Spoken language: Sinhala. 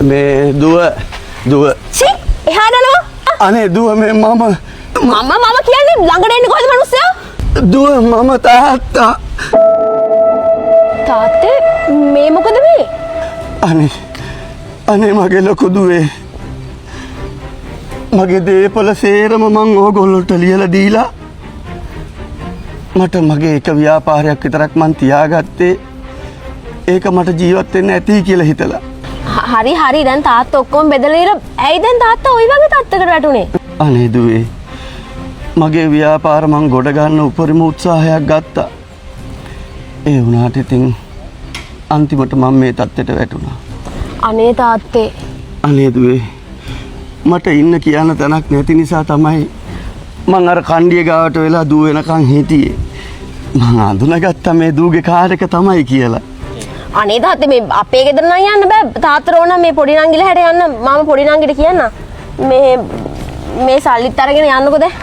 මේ දුව චි එහාට යනවා. අනේ දුව මේ මම කියන්නේ ළඟට එන්නේ කොහෙද මිනිස්සයා? දුව මම තාත්තා. තාත්තේ මේ මොකද මේ? අනේ මගේ ලොකු දුවේ. මගේ දේපල සේරම මං ඕගොල්ලොන්ට ලියලා දීලා මට මගේ එක ව්‍යාපාරයක් විතරක් මං තියාගත්තේ ඒක මට ජීවත් වෙන්න ඇති කියලා හිතලා. හරි දැන් තාත්තා ඔක්කොම බෙදලා ඉර ඇයි දැන් තාත්තා ওই වගේ තත්ත්වයකට වැටුනේ? අනේ දුවේ මගේ ව්‍යාපාර මං ගොඩ ගන්න උපරිම උත්සාහයක් ගත්තා. ඒ වුණාට ඉතින් අන්තිමට මම මේ තත්ත්වයට වැටුණා. අනේ තාත්තේ. අනේ දුවේ මට ඉන්න කියන්න තැනක් නැති නිසා තමයි මං අර කණ්ඩිය ගාවට වෙලා දුව වෙනකන් හිටියේ. මං අඳුනගත්තා මේ දූගේ කාර් එක තමයි කියලා. අනේ තාත්තේ මේ අපේ ගෙදර නම් යන්න බෑ. තාත්තා ඕන මේ පොඩි නංගිලා හැට යන්න. මම පොඩි නංගිට කියන්න. මේ සල්ලිත් අරගෙන යන්නකෝ දැන්.